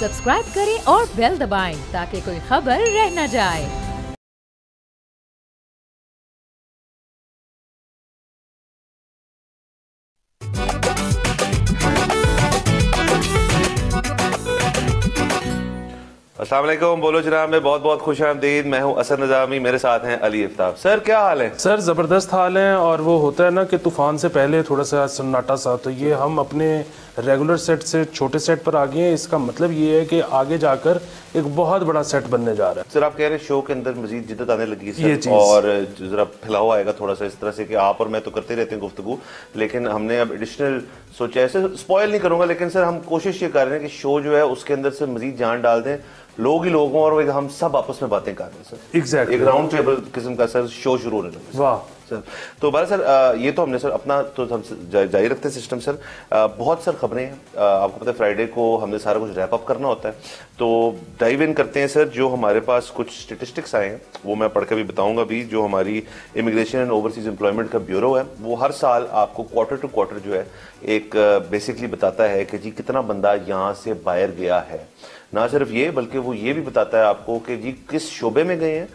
Subscribe करें और bell दबाएं ताकि कोई खबर रह न जाए। अस्सलाम वालेकुम, बोलो जनाब में बहुत बहुत खुश आमदीद। मैं हूं असद निज़ामी, मेरे साथ हैं अली इफ्ताब। सर क्या हाल है? सर ज़बरदस्त हाल है। और वो होता है ना कि तूफान से पहले थोड़ा सा सन्नाटा सा, तो ये हम अपने रेगुलर सेट से छोटे सेट पर आ गए हैं। इसका मतलब ये है कि आगे जाकर एक बहुत बड़ा सेट बनने जा रहा है। सर आप कह रहे हैं शो के अंदर मजीद जिद्दत आने लगी है सर, और जरा फैलाव आएगा थोड़ा सा इस तरह से कि आप और मैं तो करते रहते हैं गुफ्तगू, लेकिन हमने अब एडिशनल सोचा है। सर स्पॉइल नहीं करूंगा, लेकिन सर हम कोशिश ये कर रहे हैं कि शो जो है उसके अंदर से मजीद जान डाल दें, लोग ही लोगों और हम सब आपस में बातें कर रहे हैं सर। एग्जैक्टली एक राउंड टेबल किस्म का सर शो शुरू होने लगा। वाह सर तो बारह सर ये तो हमने सर अपना तो हम जारी रखते हैं सिस्टम सर। बहुत सर खबरें हैं, आपको पता है फ्राइडे को हमने सारा कुछ रैप अप करना होता है, तो डाइव इन करते हैं सर। जो हमारे पास कुछ स्टेटिस्टिक्स आए हैं वो मैं पढ़ के भी बताऊंगा भी। जो हमारी इमिग्रेशन एंड ओवरसीज एम्प्लॉयमेंट का ब्यूरो है वो हर साल आपको क्वार्टर टू क्वार्टर जो है एक बेसिकली बताता है कि जी कितना बंदा यहाँ से बाहर गया है। ना सिर्फ ये बल्कि वो ये भी बताता है आपको कि जी किस शोबे में गए हैं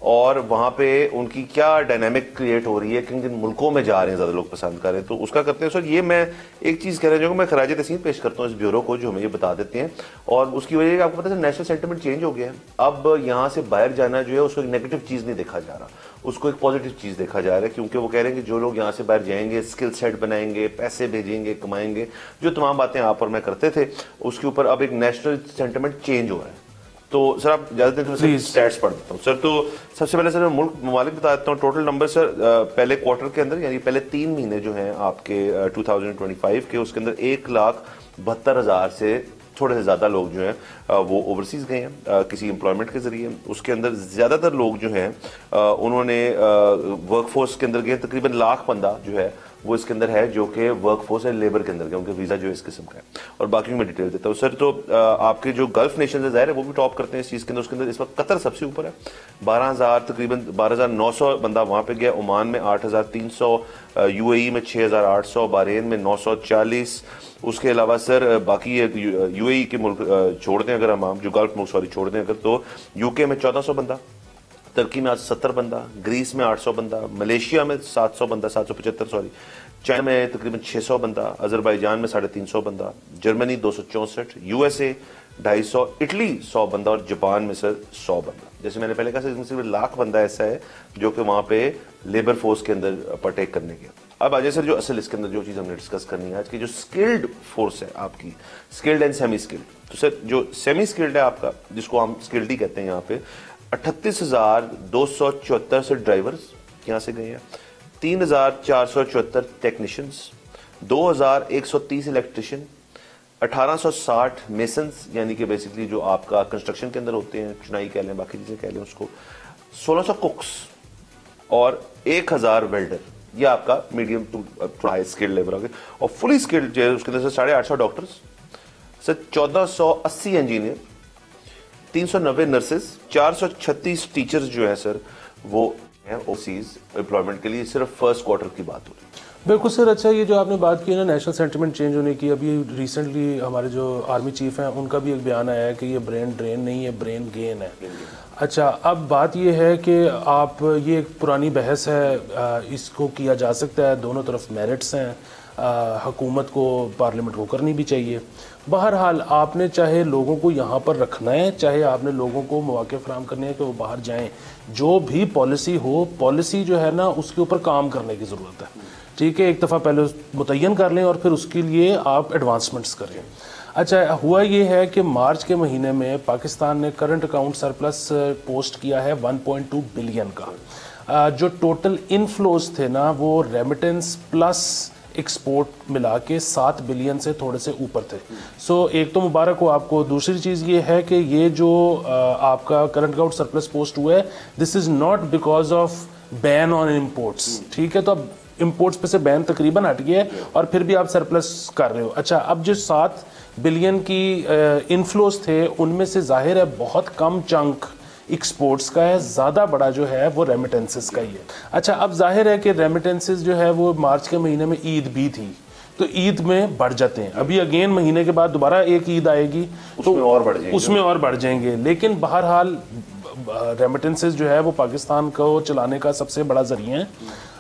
और वहां पे उनकी क्या डायनामिक क्रिएट हो रही है, किन किन मुल्कों में जा रहे हैं, ज्यादा लोग पसंद कर रहे हैं, तो उसका करते हैं सर। ये मैं एक चीज कह रहा हूँ, मैं खराज तस्लीम पेश करता हूँ इस ब्यूरो को जो हमें ये बता देते हैं। और उसकी वजह आपको पता है नेशनल सेंटिमेंट चेंज हो गया है। अब यहाँ से बाहर जाना जो है उसको एक नेगेटिव चीज नहीं देखा जा रहा, उसको एक पॉजिटिव चीज देखा जा रहा है, क्योंकि वो कह रहे हैं कि जो लोग यहाँ से बाहर जाएंगे स्किल सेट बनाएंगे, पैसे भेजेंगे, कमाएंगे, जो तमाम बातें आप और मैं करते थे उसके ऊपर अब एक नेशनल सेंटिमेंट चेंज हो रहा है। तो सर आप ज्यादा थोड़ा स्टैट्स पढ़ देता हूँ सर। तो सबसे पहले सर मैं मुल्क ममालिक बता देता हूँ। टोटल नंबर सर पहले क्वार्टर के अंदर यानी पहले 3 महीने जो हैं आपके 2025 के, उसके अंदर 1,72,000 से थोड़े से ज़्यादा लोग जो हैं वो ओवरसीज गए हैं किसी एम्प्लॉयमेंट के जरिए। उसके अंदर ज़्यादातर लोग जो हैं उन्होंने वर्कफोर्स के अंदर गए। तकरीबन 1 लाख बंदा जो है वो इसके अंदर है जो कि वर्कफोर्स एंड लेबर के अंदर गया, उनके वीज़ा जो है इस किस्म का है। और बाकी मैं डिटेल देता हूँ सर। तो आपके जो गल्फ नेशन है ज़ाहिर है वो भी टॉप करते हैं इस चीज़ के अंदर। उसके अंदर इस वक्त कतर सबसे ऊपर है, 12,000 तकरीबन 12,900 बंदा वहाँ पे गया। ओमान में 8,300, UAE में 6,800, बहरीन में 940। उसके अलावा सर बाकी UAE के मुल्क छोड़ दें अगर हम जो गल्फ मुल्क सॉरी छोड़ दें अगर, तो UK में 1,400 बंदा, तुर्की में 70 बंदा, ग्रीस में 800 बंदा, मलेशिया में 700 बंदा, 775 सॉरी, चाइना में तकरीबन 600 बंदा, अजरबैजान में 350 बंदा, जर्मनी 264, USA 250, इटली 100 बंदा और जापान में सर 100 बंदा। जैसे मैंने पहले कहा सिर्फ 1 लाख बंदा ऐसा है जो कि वहाँ पे लेबर फोर्स के अंदर पार्टेक करने के। अब आ जाए सर जो असल इसके अंदर जो चीज़ हमने डिस्कस करनी है आज की, जो स्किल्ड फोर्स है आपकी, स्किल्ड एंड सेमी स्किल्ड। तो सर जो सेमी स्किल्ड है आपका, जिसको हम स्किल्ड ही कहते हैं, यहाँ पे 38,274 से ड्राइवर्स यहाँ से गए हैं, 3,474 टेक्नीशियंस, 2,130 इलेक्ट्रिशियन, 1,860 मेसन्स यानी कि बेसिकली जो आपका कंस्ट्रक्शन के अंदर होते हैं, चुनाई कह लें बाकी चीज़ें कह लें उसको, 1,600 कुक्स और 1,000 वेल्डर। ये आपका medium to high skilled labour हो गए। और फुली स्किल्ड जो है उसके अंदर से 850 doctors sir, 1,480 engineer, 390 nurses, 436 teachers जो है सर वो हैं ओवरसीज एम्प्लॉयमेंट के लिए। सिर्फ फर्स्ट क्वार्टर की बात हो रही है। बिल्कुल सर। अच्छा, ये जो आपने बात की ना नेशनल सेंटिमेंट चेंज होने की, अभी रिसेंटली हमारे जो आर्मी चीफ हैं उनका भी एक बयान आया है कि ये ब्रेन ड्रेन नहीं है, ब्रेन गेन है। अच्छा, अब बात ये है कि आप, ये एक पुरानी बहस है, इसको किया जा सकता है, दोनों तरफ मेरिट्स हैं, हुकूमत को पार्लियामेंट को करनी भी चाहिए। बहरहाल आपने चाहे लोगों को यहाँ पर रखना है, चाहे आपने लोगों को मौके फराहम करने हैं कि वो बाहर जाएं, जो भी पॉलिसी हो, पॉलिसी जो है ना उसके ऊपर काम करने की ज़रूरत है। ठीक है, एक दफ़ा पहले मुतय्यन कर लें और फिर उसके लिए आप एडवांसमेंट्स करें। अच्छा, हुआ ये है कि मार्च के महीने में पाकिस्तान ने करंट अकाउंट सरप्लस पोस्ट किया है 1.2 बिलियन का। जो टोटल इनफ्लोज थे ना वो रेमिटेंस प्लस एक्सपोर्ट मिला के 7 बिलियन से थोड़े से ऊपर थे। सो एक तो मुबारक हो आपको। दूसरी चीज़ ये है कि ये जो आपका करंट अकाउंट सरप्लस पोस्ट हुआ है, this is not because of ban on imports. ठीक है, तो अब इम्पोर्ट्स पे से बैन तकरीबन हट गया है और फिर भी आप सरप्लस कर रहे हो। अच्छा, अब जो 7 बिलियन की इनफ्लोज थे उनमें से जाहिर है बहुत कम चंक एक्सपोर्ट्स का है, ज़्यादा बड़ा जो है वो रेमिटेंसेस का ही है। अच्छा, अब जाहिर है कि रेमिटेंसेस जो है वो मार्च के महीने में ईद भी थी, तो ईद में बढ़ जाते हैं। अभी अगेन महीने के बाद दोबारा एक ईद आएगी तो उसमें और बढ़ जाएंगे। लेकिन बहरहाल रेमिटेंसेस जो है वो पाकिस्तान को चलाने का सबसे बड़ा जरिया है।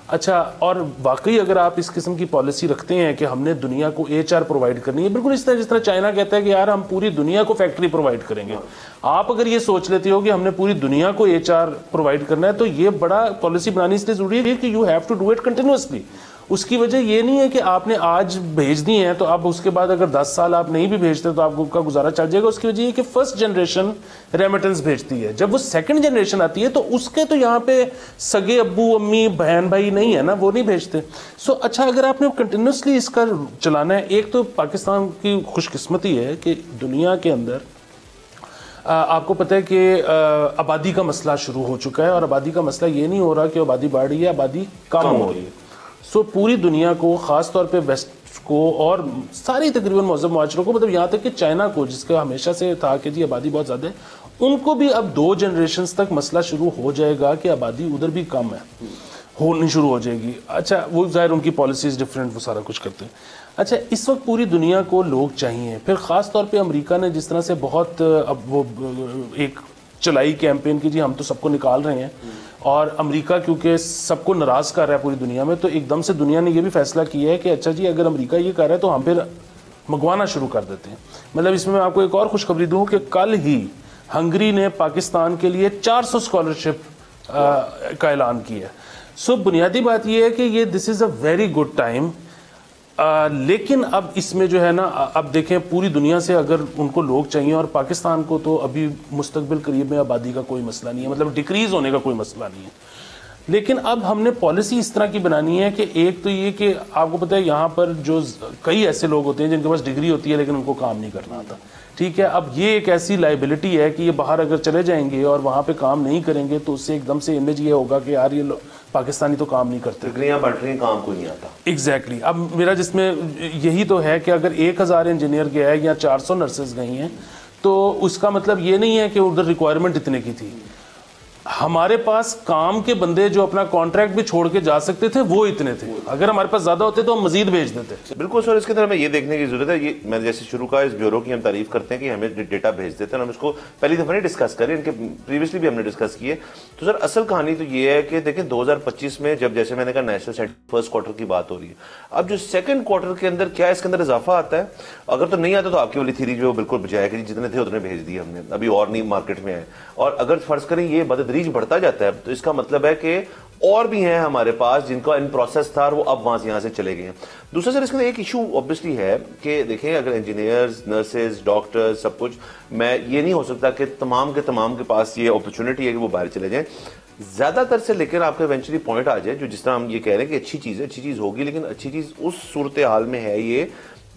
अच्छा, और वाकई अगर आप इस किस्म की पॉलिसी रखते हैं कि हमने दुनिया को HR प्रोवाइड करनी है, बिल्कुल इस तरह जिस तरह चाइना कहता है कि यार हम पूरी दुनिया को फैक्ट्री प्रोवाइड करेंगे, आप अगर ये सोच लेते हो कि हमने पूरी दुनिया को HR प्रोवाइड करना है, तो ये बड़ा पॉलिसी बनानी इसलिए जरूरी है कि you have to do it continuously. उसकी वजह ये नहीं है कि आपने आज भेज दी है तो अब उसके बाद अगर 10 साल आप नहीं भी भेजते तो आपका गुजारा चल जाएगा। उसकी वजह ये कि फर्स्ट जनरेशन रेमिटेंस भेजती है, जब वो सेकंड जनरेशन आती है तो उसके तो यहाँ पे सगे अब्बू अम्मी बहन भाई नहीं है ना, वो नहीं भेजते। सो अच्छा, अगर आपने कंटिन्यूसली इसका चलाना है, एक तो पाकिस्तान की खुशकिस्मती है कि दुनिया के अंदर आपको पता है कि आबादी का मसला शुरू हो चुका है, और आबादी का मसला ये नहीं हो रहा कि आबादी बढ़ रही है, आबादी कम हो रही है। सो पूरी दुनिया को, ख़ास तौर पे वेस्ट को और सारी तकरीबन मौजूद माशरों को, मतलब यहाँ तक कि चाइना को, जिसका हमेशा से था कि जी आबादी बहुत ज़्यादा है, उनको भी अब 2 जनरेशन्स तक मसला शुरू हो जाएगा कि आबादी उधर भी कम है, होनी शुरू हो जाएगी। अच्छा, वो ज़ाहिर उनकी पॉलिसीज़ डिफरेंट, वो सारा कुछ करते हैं। अच्छा, इस वक्त पूरी दुनिया को लोग चाहिए। फिर ख़ास तौर पे अमेरिका ने जिस तरह से बहुत अब वो एक चलाई कैंपेन की, जी हम तो सबको निकाल रहे हैं, और अमेरिका क्योंकि सबको नाराज़ कर रहा है पूरी दुनिया में, तो एकदम से दुनिया ने ये भी फैसला किया है कि अच्छा जी अगर अमेरिका ये कर रहा है तो हम फिर मंगवाना शुरू कर देते हैं। मतलब इसमें मैं आपको एक और खुशखबरी दूँ कि कल ही हंगरी ने पाकिस्तान के लिए 400 स्कॉलरशिप का ऐलान किया। सो बुनियादी बात यह है कि ये this is a very good time. लेकिन अब इसमें जो है ना, अब देखें पूरी दुनिया से अगर उनको लोग चाहिए, और पाकिस्तान को तो अभी मुस्तकबिल करीब में आबादी का कोई मसला नहीं है, मतलब डिक्रीज़ होने का कोई मसला नहीं है। लेकिन अब हमने पॉलिसी इस तरह की बनानी है कि एक तो ये कि आपको पता है यहाँ पर जो कई ऐसे लोग होते हैं जिनके पास डिग्री होती है लेकिन उनको काम नहीं करना आता, ठीक है। अब ये एक ऐसी लाइबिलिटी है कि ये बाहर अगर चले जाएंगे और वहाँ पे काम नहीं करेंगे तो उससे एकदम से इमेज ये होगा कि यार ये पाकिस्तानी तो काम नहीं करते, डिग्रियां बढ़ रही हैं, काम कोई नहीं आता। एग्जैक्टली। अब मेरा जिसमें यही तो है कि अगर 1000 इंजीनियर गया है या 400 नर्सेज गई हैं, तो उसका मतलब ये नहीं है कि उधर रिक्वायरमेंट इतने की थी। हमारे पास काम के बंदे जो अपना कॉन्ट्रैक्ट भी छोड़ के जा सकते थे वो इतने थे, अगर हमारे पास ज्यादा होते तो हम मजीद भेज देते। बिल्कुल सर, इसके अंदर हमें ये देखने की जरूरत है, ये मैं जैसे शुरू का इस ब्यूरो की हम तारीफ करते हैं कि हमें डेटा भेज देते हैं, हम इसको पहली दफा नहीं डिस्कस करें, इनके प्रीवियसली भी हमने डिस्कस किए। तो सर असल कहानी तो ये है कि देखें 2025 में जब जैसे मैंने कहा नेशनल सेंटर फर्स्ट क्वार्टर की बात हो रही है, अब जो सेकंड क्वार्टर के अंदर क्या इसके अंदर इजाफा आता है, अगर तो नहीं आता तो आपकी वाली थ्योरी जो बिल्कुल बजाय कि जितने थे उतने भेज दिए हमने, अभी और नहीं मार्केट में आए, और अगर फर्ज करें ये बदतदरीज बढ़ता जाता है तो इसका मतलब है कि और भी हैं हमारे पास जिनका इन प्रोसेस था और वो अब वहां से यहां से चले गए हैं। दूसरा सर इसके एक इशू ऑब्वियसली है कि देखें अगर इंजीनियर्स, नर्सेज, डॉक्टर्स सब कुछ, मैं ये नहीं हो सकता कि तमाम के पास ये अपॉर्चुनिटी है कि वो बाहर चले जाएं ज्यादातर से, लेकिन आपका इवेंचुअली पॉइंट आ जाए जो जिस तरह हम ये कह रहे हैं कि अच्छी चीज होगी, लेकिन अच्छी चीज उस सूरत हाल में है ये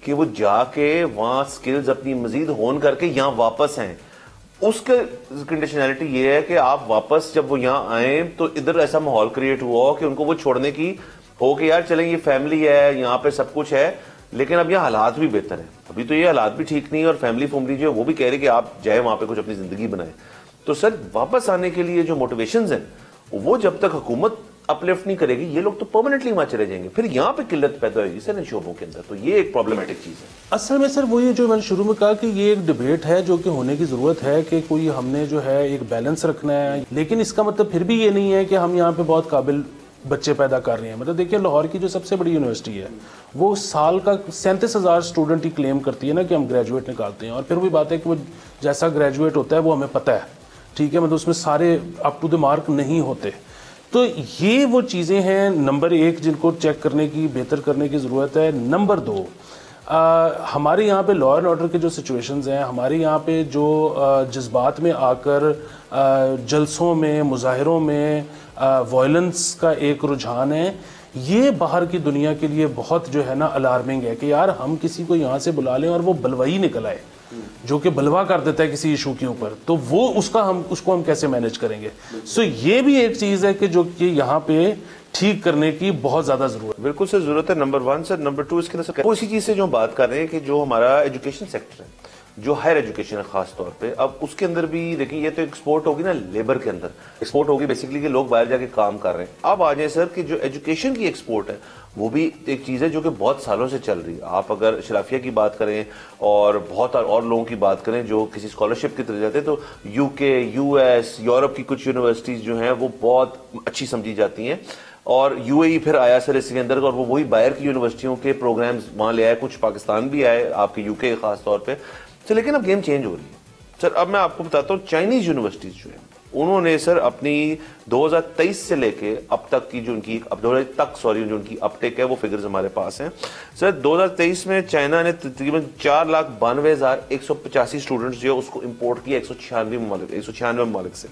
कि वो जाके वहां स्किल्स अपनी मजीद होन करके यहाँ वापस आए। उसका कंडीशनैलिटी ये है कि आप वापस जब वो यहाँ आए तो इधर ऐसा माहौल क्रिएट हुआ हो कि उनको वो छोड़ने की हो कि यार चलें ये फैमिली है, यहाँ पे सब कुछ है, लेकिन अब यहाँ हालात भी बेहतर है, अभी तो ये हालात भी ठीक नहीं है और फैमिली जो है वो भी कह रहे कि आप जाए वहां पे कुछ अपनी जिंदगी बनाए। तो सर वापस आने के लिए जो मोटिवेशंस हैं वो जब तक हुकूमत अपलिफ्ट नहीं करेगी ये लोग तो परमानेंटली वहां चले जाएंगे, फिर यहाँ पे किल्लत पैदा होगी सर इन शोबों के अंदर, तो ये एक प्रॉब्लमेटिक चीज है। असल में सर वही जो मैंने शुरू में कहा कि ये एक डिबेट है जो कि होने की जरूरत है कि कोई हमने जो है एक बैलेंस रखना है, लेकिन इसका मतलब फिर भी ये नहीं है कि हम यहाँ पे बहुत काबिल बच्चे पैदा कर रहे हैं। मतलब देखिए लाहौर की जो सबसे बड़ी यूनिवर्सिटी है वो साल का 37,000 स्टूडेंट ही क्लेम करती है ना कि हम ग्रेजुएट निकालते हैं, और फिर वही बात है कि वो जैसा ग्रेजुएट होता है वो हमें पता है, ठीक है, मतलब उसमें सारे अप टू द मार्क नहीं होते। तो ये वो चीज़ें हैं नंबर 1 जिनको चेक करने की, बेहतर करने की ज़रूरत है। नंबर 2 हमारे यहाँ पे लॉ एंड ऑर्डर के जो सिचुएशंस हैं, हमारे यहाँ पे जो जज्बात में आकर जलसों में, मुजाहिरों में वायलेंस का एक रुझान है, ये बाहर की दुनिया के लिए बहुत जो है ना अलार्मिंग है कि यार हम किसी को यहाँ से बुला लें और वो बलवाई निकल आए जो कि बलवा कर देता है किसी इशू के ऊपर, तो वो उसको हम कैसे मैनेज करेंगे। सो ये भी एक चीज़ है कि जो कि यहाँ पे ठीक करने की बहुत ज्यादा जरूरत है। बिल्कुल सर जरूरत है, नंबर 1 सर। नंबर 2 इसके अंदर वो इसी चीज से जो बात कर रहे हैं कि जो हमारा एजुकेशन सेक्टर है जो हायर एजुकेशन है खास तौर पे, अब उसके अंदर भी देखिए ये तो एक्सपोर्ट होगी ना, लेबर के अंदर एक्सपोर्ट होगी बेसिकली कि लोग बाहर जाके काम कर रहे हैं। अब आ जाए सर कि जो एजुकेशन की एक्सपोर्ट है वो भी एक चीज़ है जो कि बहुत सालों से चल रही है। आप अगर शराफिया की बात करें और बहुत और लोगों की बात करें जो किसी स्कॉलरशिप की तरह जाते हैं, तो यूके, यूएस, यूरोप की कुछ यूनिवर्सिटीज़ जो हैं वो बहुत अच्छी समझी जाती हैं, और यूएई फिर आया सर इसके अंदर, और वो वही बाहर की यूनिवर्सिटियों के प्रोग्राम्स वहाँ ले आए, कुछ पाकिस्तान भी आए, आपके यूके खास तौर पे। तो लेकिन अब गेम चेंज हो रही है सर। अब मैं आपको बताता हूँ, चाइनीज यूनिवर्सिटीज जो है उन्होंने सर अपनी 2023 से लेके अब तक की जो उनकी जो उनकी अपटेक है वो फिगर्स हमारे पास हैं सर। 2023 में चाइना ने तकरीबन 4,92,185 स्टूडेंट्स जो है उसको इंपोर्ट किया 196 ममालिक से।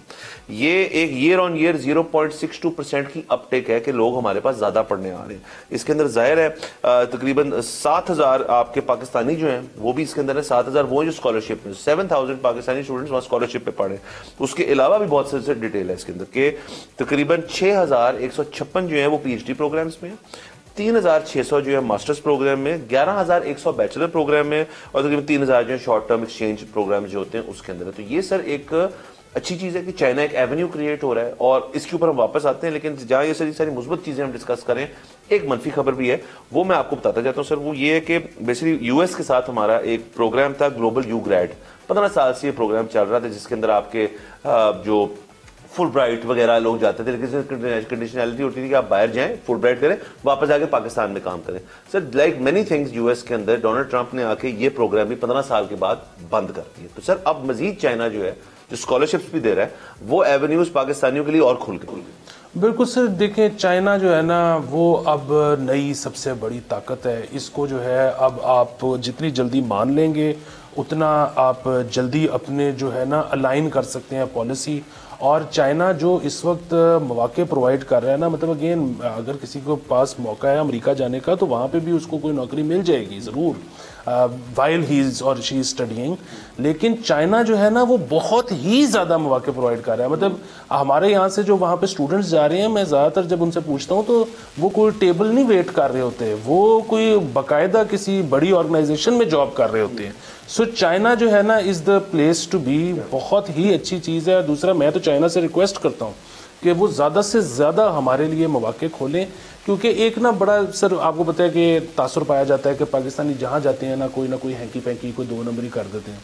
ये एक ईयर ऑन ईयर 0.62% की अपटेक है कि लोग हमारे पास ज्यादा पढ़ने आ रहे हैं। इसके अंदर जाहिर है तकरीबन 7,000 आपके पाकिस्तानी जो हैं वो भी इसके अंदर है, 7,000 वो जो स्कॉलरशिप में, 7,000 पाकिस्तानी स्टूडेंट्स वहाँ स्कॉलरशिप पे पढ़े। उसके अलावा भी बहुत से डिटेल है इसके अंदर के तकरीबन 6,156 जो है वो पीएचडी प्रोग्राम्स में, 3,600 जो है मास्टर्स प्रोग्राम में, 11,100 बैचलर प्रोग्राम में, और तकरीबन 3,000 जो है शॉर्ट टर्म एक्सचेंज प्रोग्राम जो होते हैं उसके अंदर है। तो ये सर एक अच्छी चीज है कि चाइना एक एवेन्यू क्रिएट हो रहा है, और इसके ऊपर हम वापस आते हैं। लेकिन जहां ये सारी मुस्बत चीजें हम डिस्कस करें, एक मनफी खबर भी है, वो मैं आपको बताता जाता हूं सर। वो ये है कि बेसिकली यूएस के साथ हमारा एक प्रोग्राम था ग्लोबल यू ग्रेड, 15 साल से ये प्रोग्राम चल रहा था, जिसके अंदर आपके जो फुल ब्राइट वगैरह लोग जाते थे, लेकिन कंडीशनैलिटी होती थी कि आप बाहर जाएं, फुल ब्राइट करें, वापस आके पाकिस्तान में काम करें। Sir like many things US के अंदर डोनाल्ड ट्रंप ने आके ये प्रोग्राम भी 15 साल के बाद बंद कर दिए। तो सर अब मजीद चाइना जो है जो स्कॉलरशिप्स भी दे रहा है, वो एवेन्यूज पाकिस्तानियों के लिए और खुल गए। बिल्कुल सर, देखें चाइना जो है ना वो अब नई सबसे बड़ी ताकत है। इसको जो है अब आप जितनी जल्दी मान लेंगे उतना आप जल्दी अपने जो है ना अलाइन कर सकते हैं पॉलिसी। और चाइना जो इस वक्त मौके प्रोवाइड कर रहा है ना, मतलब अगेन अगर किसी को पास मौका है अमेरिका जाने का तो वहाँ पे भी उसको कोई नौकरी मिल जाएगी ज़रूर, वाइल ही इज और शी इज स्टडीइंग। लेकिन चाइना जो है ना वो बहुत ही ज़्यादा मौके प्रोवाइड कर रहा है। मतलब हमारे यहाँ से जो वहाँ पे स्टूडेंट्स जा रहे हैं, मैं ज़्यादातर जब उनसे पूछता हूँ तो वो कोई टेबल नहीं वेट कर रहे होते, वो कोई बाकायदा किसी बड़ी ऑर्गेनाइजेशन में जॉब कर रहे होते हैं। सो चाइना जो है ना is the place to be, बहुत ही अच्छी चीज़ है। दूसरा मैं तो चाइना से रिक्वेस्ट करता हूँ कि वो ज़्यादा से ज़्यादा हमारे लिए मौके खोलें, क्योंकि एक ना बड़ा सर आपको पता है कि तासुर पाया जाता है कि पाकिस्तानी जहाँ जाते हैं ना कोई हैंकी पैंकी कोई 2 नंबरी कर देते हैं।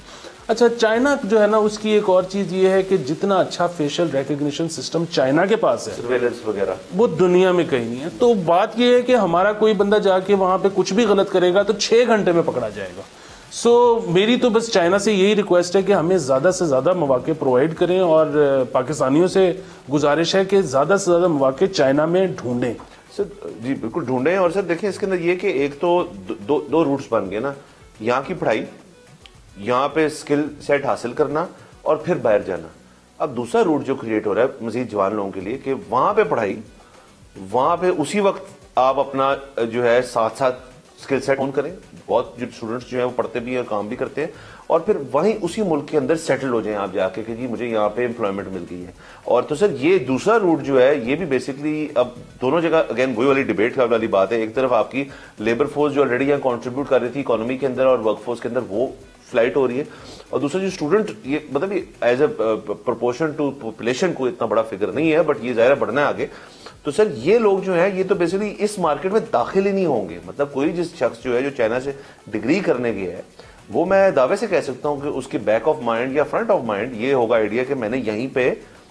अच्छा, चाइना जो है ना उसकी एक और चीज़ ये है कि जितना अच्छा फेशियल रिकग्निशन सिस्टम चाइना के पास है, सर्वेलेंस वगैरह, वो दुनिया में कहीं नहीं है। तो बात ये है कि हमारा कोई बंदा जाके वहाँ पे कुछ भी गलत करेगा तो 6 घंटे में पकड़ा जाएगा। सो मेरी तो बस चाइना से यही रिक्वेस्ट है कि हमें ज़्यादा से ज़्यादा मौके प्रोवाइड करें, और पाकिस्तानियों से गुजारिश है कि ज़्यादा से ज़्यादा मौके चाइना में ढूंढें। सर जी बिल्कुल ढूंढें। और सर देखिए इसके अंदर ये कि एक तो दो रूट्स बन गए ना, यहाँ की पढ़ाई, यहाँ पे स्किल सेट हासिल करना और फिर बाहर जाना। अब दूसरा रूट जो क्रिएट हो रहा है मजीद जवान लोगों के लिए कि वहाँ पे पढ़ाई, वहाँ पे उसी वक्त आप अपना जो है साथ साथ स्किल सेट ऑन करें। बहुत जो स्टूडेंट्स जो है वो पढ़ते भी हैं और काम भी करते हैं, और फिर वहीं उसी मुल्क के अंदर सेटल हो जाएं आप जाके कि जी मुझे यहाँ पे एम्प्लॉयमेंट मिल गई है। और तो सर ये दूसरा रूट जो है ये भी बेसिकली अब दोनों जगह अगेन वही वाली डिबेट वाली बात है। एक तरफ आपकी लेबर फोर्स जो ऑलरेडी यहाँ कॉन्ट्रीब्यूट कर रही थी इकोनॉमी के अंदर और वर्क फोर्स के अंदर, वो फ्लाइट हो रही है, और दूसरा जो स्टूडेंट ये मतलब as a proportion to population को इतना बड़ा फिगर नहीं है, बट ये ज़ाहिर बढ़ना है आगे। तो सर ये लोग जो हैं ये तो बेसिकली इस मार्केट में दाखिल ही नहीं होंगे। मतलब कोई जिस शख्स जो है जो चाइना से डिग्री करने गया है, वो मैं दावे से कह सकता हूं कि उसकी बैक ऑफ माइंड या फ्रंट ऑफ माइंड ये होगा आइडिया कि मैंने यहीं पे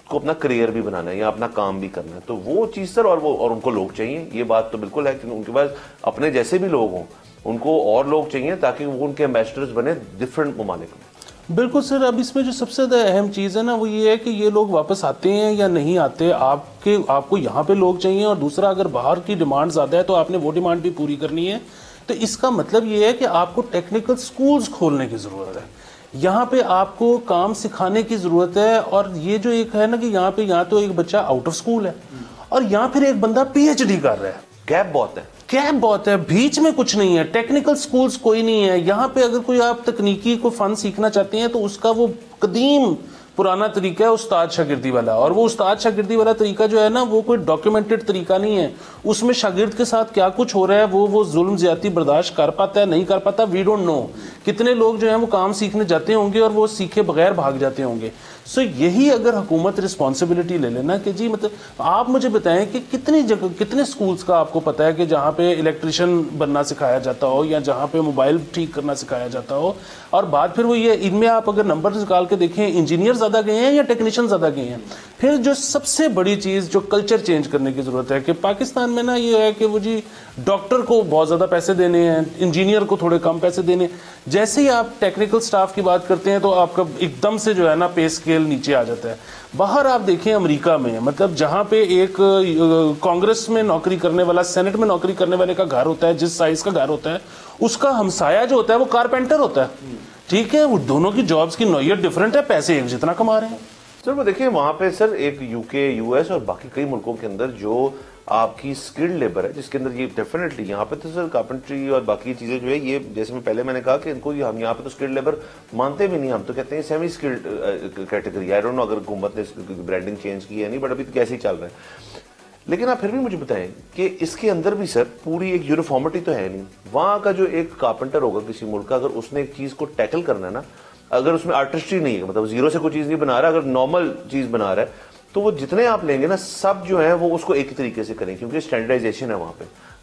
को अपना करियर भी बनाना है या अपना काम भी करना है। तो वो चीज़ सर, और उनको लोग चाहिए, ये बात तो बिल्कुल है कि उनके पास अपने जैसे भी लोग हों, उनको और लोग चाहिए ताकि वो उनके एम्बेसडर्स बने डिफरेंट ममालिक में। बिल्कुल सर, अब इसमें जो सबसे ज़्यादा अहम चीज़ है ना वो ये है कि ये लोग वापस आते हैं या नहीं आते। आपको यहाँ पे लोग चाहिए, और दूसरा अगर बाहर की डिमांड ज़्यादा है तो आपने वो डिमांड भी पूरी करनी है। तो इसका मतलब ये है कि आपको टेक्निकल स्कूल्स खोलने की ज़रूरत है, यहाँ पे आपको काम सिखाने की ज़रूरत है। और ये जो एक है ना कि यहाँ तो एक बच्चा आउट ऑफ स्कूल है और यहाँ फिर एक बंदा PhD कर रहा है, गैप बहुत है, बीच में कुछ नहीं है, टेक्निकल स्कूल्स कोई नहीं है यहाँ पे। अगर कोई आप तकनीकी को फन सीखना चाहते हैं तो उसका वो कदीम पुराना तरीका है उस्ताद शागिर्दी वाला, और वो उस्ताद शागिर्दी वाला तरीका जो है ना वो कोई डॉक्यूमेंटेड तरीका नहीं है। उसमें शागिर्द के साथ क्या कुछ हो रहा है वो जुल्म ज्यादती बर्दाश्त कर पाता है नहीं कर पाता, वी डोंट नो। कितने लोग जो हैं वो काम सीखने जाते होंगे और वो सीखे बगैर भाग जाते होंगे। सो यही अगर हुकूमत रिस्पॉन्सिबिलिटी ले लेना कि जी मतलब आप मुझे बताएं कि कितनी जगह कितने स्कूल्स का आपको पता है कि जहाँ पे इलेक्ट्रिशियन बनना सिखाया जाता हो या जहाँ पे मोबाइल ठीक करना सिखाया जाता हो, और बात फिर वो ये इनमें आप अगर नंबर निकाल के देखें इंजीनियर ज़्यादा गए हैं या टेक्नीशियन ज़्यादा गए हैं। फिर जो सबसे बड़ी चीज़ जो कल्चर चेंज करने की ज़रूरत है कि पाकिस्तान में ना ये है कि वो जी डॉक्टर को बहुत ज़्यादा पैसे देने हैं, इंजीनियर को थोड़े कम पैसे देने। जैसे ही आप टेक्निकल स्टाफ की बात करते हैं तो आपका एकदम से जो है ना पे स्केल नीचे आ जाता है। बाहर आप देखें अमेरिका में, मतलब जहाँ पे एक कांग्रेस में नौकरी करने वाला, सेनेट में नौकरी करने वाले का घर होता है, जिस साइज का घर होता है, उसका हमसाया जो होता है वो कारपेंटर होता है। ठीक है, वो दोनों की जॉब्स की नौयत डिफरेंट है, पैसे एक जितना कमा रहे हैं। सर वो देखिए वहां पे सर एक यूके, यूएस और बाकी कई मुल्कों के अंदर जो आपकी स्किल्ड लेबर है, जिसके अंदर ये डेफिनेटली यहाँ पे तो सर कारपेंट्री और बाकी चीजें जो है ये, जैसे मैंने कहा कि इनको हम यहाँ पे तो स्किल्ड लेबर मानते भी नहीं, हम तो कहते हैं semi skilled category. I don't know अगर हुकूमत ने ब्रांडिंग चेंज की है नहीं, बट अभी तो कैसे ही चल रहा है। लेकिन आप फिर भी मुझे बताएं कि इसके अंदर भी सर पूरी एक यूनिफॉर्मिटी तो है नहीं। वहां का जो एक कारपेंटर होगा किसी मुल्क का, अगर उसने एक चीज को टैकल करना है ना, अगर उसमें आर्टिस्ट्री नहीं है, मतलब जीरो से कोई चीज नहीं बना रहा, अगर नॉर्मल चीज बना रहा है, तो वो जितने आप लेंगे ना सब जो है वो उसको एक ही तरीके से करें, क्योंकि स्टैंडर्डाइजेशन है